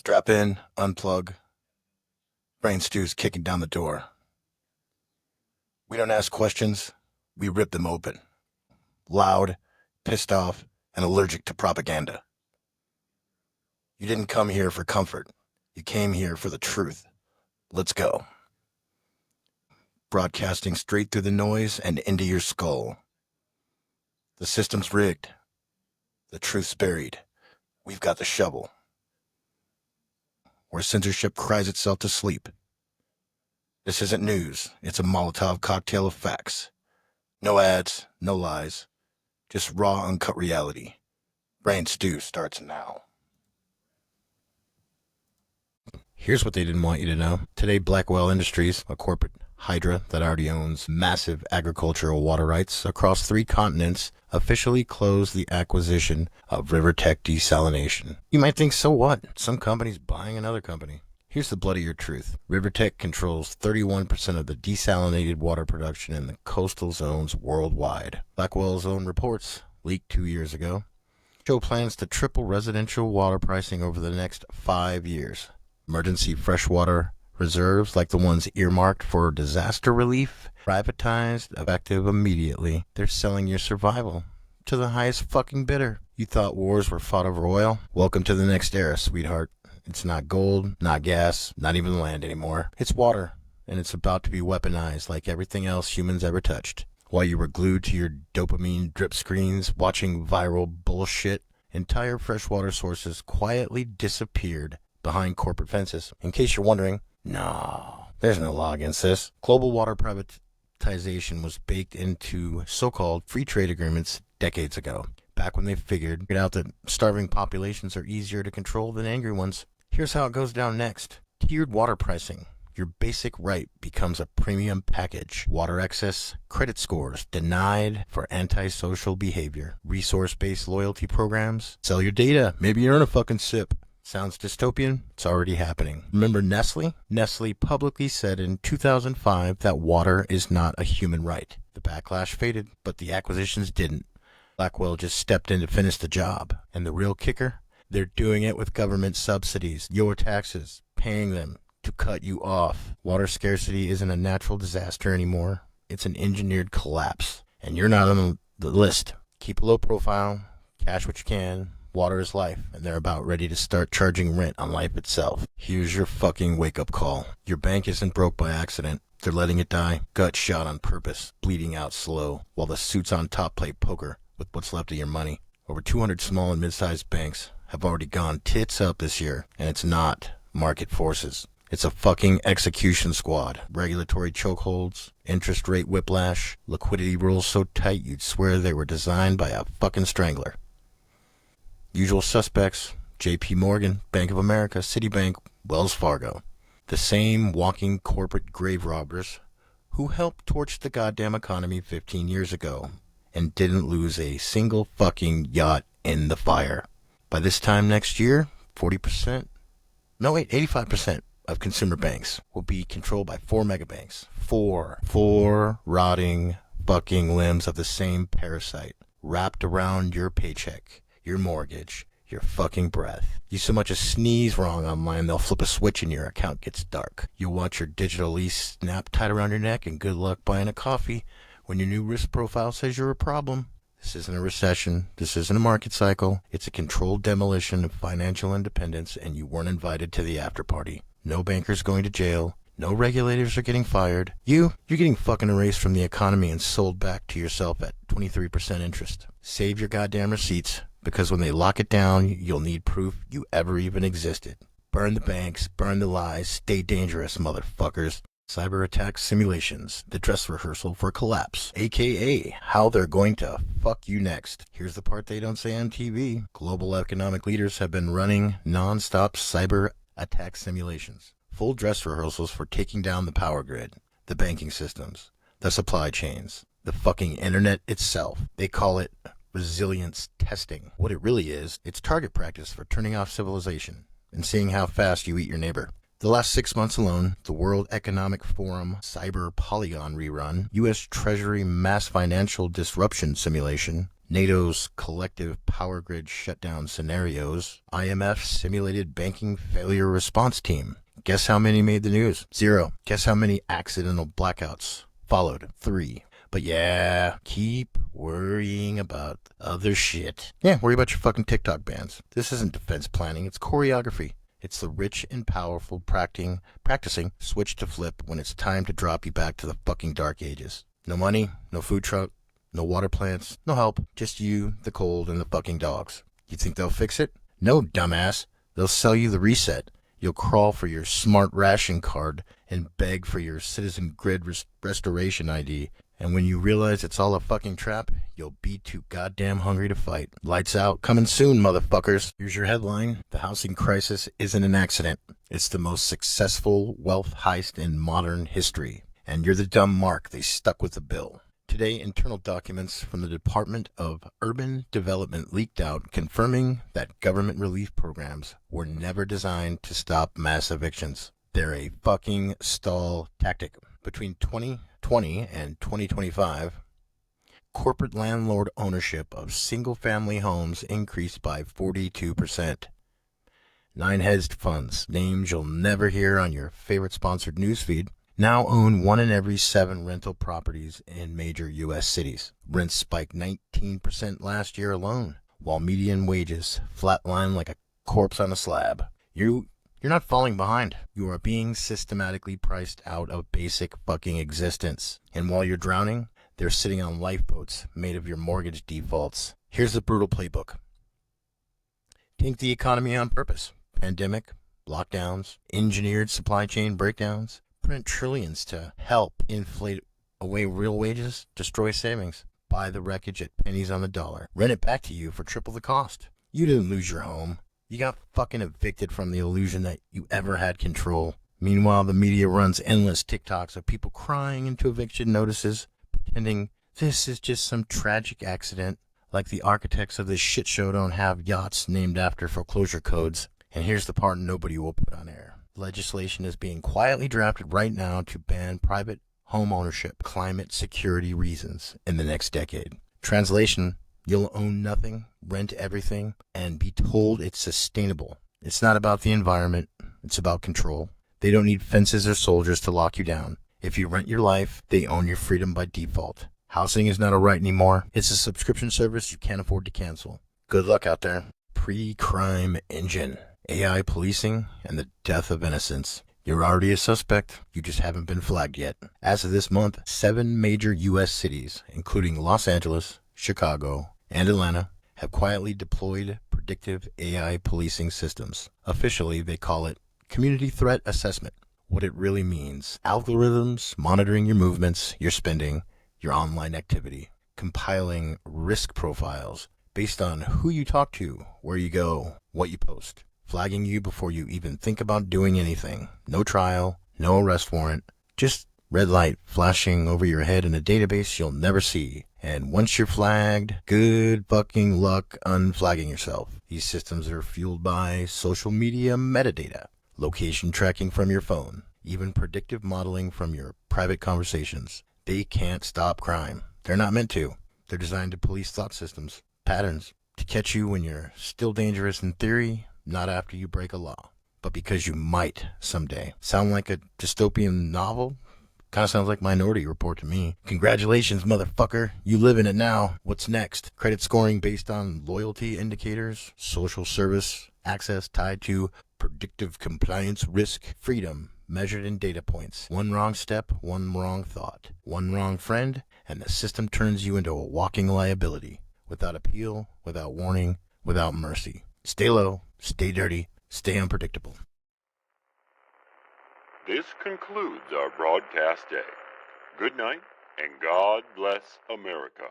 Strap in, unplug. Brain stew's kicking down the door. We don't ask questions, we rip them open. Loud, pissed off, and allergic to propaganda. You didn't come here for comfort. You came here for the truth. Let's go. Broadcasting straight through the noise and into your skull. The system's rigged. The truth's buried. We've got the shovel. Where censorship cries itself to sleep. This isn't news. It's a Molotov cocktail of facts. No ads, no lies. Just raw, uncut reality. Brain Stew starts now. Here's what they didn't want you to know. Today, Blackwell Industries, a corporate hydra that already owns massive agricultural water rights across 3 continents, officially closed the acquisition of Rivertech Desalination. You might think, so what? Some company's buying another company. Here's the bloodier truth. Rivertech controls 31% of the desalinated water production in the coastal zones worldwide. Blackwell's own reports, leaked 2 years ago, show plans to triple residential water pricing over the next 5 years. Emergency freshwater reserves like the ones earmarked for disaster relief, privatized, effective immediately. They're selling your survival to the highest fucking bidder. You thought wars were fought over oil? Welcome to the next era, sweetheart. It's not gold, not gas, not even land anymore. It's water, and it's about to be weaponized like everything else humans ever touched. While you were glued to your dopamine drip screens watching viral bullshit, entire freshwater sources quietly disappeared behind corporate fences. In case you're wondering, no, there's no law against this. Global water privatization was baked into so-called free trade agreements decades ago, back when they figured out that starving populations are easier to control than angry ones. Here's how it goes down next. Tiered water pricing. Your basic right becomes a premium package. Water excess, credit scores denied for antisocial behavior. Resource-based loyalty programs. Sell your data. Maybe you earn a fucking sip. Sounds dystopian? It's already happening. Remember Nestle? Nestle publicly said in 2005 that water is not a human right. The backlash faded, but the acquisitions didn't. Blackwell just stepped in to finish the job. And the real kicker? They're doing it with government subsidies, your taxes, paying them to cut you off. Water scarcity isn't a natural disaster anymore. It's an engineered collapse. And you're not on the list. Keep a low profile, cash what you can. Water is life, and they're about ready to start charging rent on life itself. Here's your fucking wake-up call. Your bank isn't broke by accident. They're letting it die, gut shot on purpose, bleeding out slow, while the suits on top play poker with what's left of your money. Over 200 small and mid-sized banks have already gone tits up this year, and it's not market forces. It's a fucking execution squad. Regulatory chokeholds, interest rate whiplash, liquidity rules so tight you'd swear they were designed by a fucking strangler. Usual suspects, J.P. Morgan, Bank of America, Citibank, Wells Fargo. The same walking corporate grave robbers who helped torch the goddamn economy 15 years ago and didn't lose a single fucking yacht in the fire. By this time next year, 85% of consumer banks will be controlled by 4 megabanks. Four rotting fucking limbs of the same parasite wrapped around your paycheck. Your mortgage, your fucking breath. You so much as sneeze wrong online, they'll flip a switch and your account gets dark. You'll watch your digital lease snap tied around your neck and good luck buying a coffee when your new risk profile says you're a problem. This isn't a recession. This isn't a market cycle. It's a controlled demolition of financial independence, and you weren't invited to the after party. No bankers going to jail. No regulators are getting fired. You're getting fucking erased from the economy and sold back to yourself at 23% interest. Save your goddamn receipts. Because when they lock it down, you'll need proof you ever even existed. Burn the banks, burn the lies, stay dangerous, motherfuckers. Cyber attack simulations, the dress rehearsal for collapse, aka how they're going to fuck you next. Here's the part they don't say on TV. Global economic leaders have been running non-stop cyber attack simulations. Full dress rehearsals for taking down the power grid, the banking systems, the supply chains, the fucking internet itself. They call it resilience testing. What it really is, it's target practice for turning off civilization and seeing how fast you eat your neighbor. The last 6 months alone, the World Economic Forum Cyber Polygon rerun, U.S. Treasury mass financial disruption simulation, NATO's collective power grid shutdown scenarios, IMF's simulated banking failure response team. Guess how many made the news? 0. Guess how many accidental blackouts followed? 3. But yeah, keep worrying about other shit. Yeah, worry about your fucking TikTok bans. This isn't defense planning, it's choreography. It's the rich and powerful practicing switch to flip when it's time to drop you back to the fucking dark ages. No money, no food truck, no water plants, no help, just you, the cold, and the fucking dogs. You think they'll fix it? No, dumbass. They'll sell you the reset. You'll crawl for your smart ration card and beg for your citizen grid restoration ID. And when you realize it's all a fucking trap, you'll be too goddamn hungry to fight. Lights out. Coming soon, motherfuckers. Here's your headline. The housing crisis isn't an accident. It's the most successful wealth heist in modern history. And you're the dumb mark they stuck with the bill. Today, internal documents from the Department of Urban Development leaked out confirming that government relief programs were never designed to stop mass evictions. They're a fucking stall tactic. Between 2020 and 2025, corporate landlord ownership of single-family homes increased by 42%. 9 hedge funds, names you'll never hear on your favorite sponsored newsfeed, now own 1 in every 7 rental properties in major U.S. cities. Rents spiked 19% last year alone, while median wages flatline like a corpse on a slab. You're not falling behind. You are being systematically priced out of basic fucking existence. And while you're drowning, they're sitting on lifeboats made of your mortgage defaults. Here's the brutal playbook. Tank the economy on purpose. Pandemic, lockdowns, engineered supply chain breakdowns. Print trillions to help inflate away real wages, destroy savings, buy the wreckage at pennies on the dollar, rent it back to you for triple the cost. You didn't lose your home. You got fucking evicted from the illusion that you ever had control. Meanwhile, the media runs endless TikToks of people crying into eviction notices, pretending this is just some tragic accident, like the architects of this shit show don't have yachts named after foreclosure codes. And here's the part nobody will put on air. Legislation is being quietly drafted right now to ban private home ownership, climate security reasons in the next decade. Translation, you'll own nothing, rent everything, and be told it's sustainable. It's not about the environment, it's about control. They don't need fences or soldiers to lock you down. If you rent your life, they own your freedom by default. Housing is not a right anymore. It's a subscription service you can't afford to cancel. Good luck out there. Pre-crime engine. AI policing, and the death of innocence. You're already a suspect, you just haven't been flagged yet. As of this month, 7 major U.S. cities, including Los Angeles, Chicago, and Atlanta, have quietly deployed predictive AI policing systems. Officially, they call it Community Threat Assessment. What it really means, algorithms monitoring your movements, your spending, your online activity, compiling risk profiles based on who you talk to, where you go, what you post. Flagging you before you even think about doing anything. No trial, no arrest warrant, just red light flashing over your head in a database you'll never see. And once you're flagged, good fucking luck unflagging yourself. These systems are fueled by social media metadata, location tracking from your phone, even predictive modeling from your private conversations. They can't stop crime. They're not meant to. They're designed to police thought systems, patterns, to catch you when you're still dangerous in theory, not after you break a law, but because you might someday. Sound like a dystopian novel? Kind of sounds like Minority Report to me. Congratulations, motherfucker. You live in it now. What's next? Credit scoring based on loyalty indicators? Social service access tied to predictive compliance risk? Freedom measured in data points. One wrong step, one wrong thought, one wrong friend, and the system turns you into a walking liability. Without appeal, without warning, without mercy. Stay low, stay dirty, stay unpredictable. This concludes our broadcast day. Good night, and God bless America.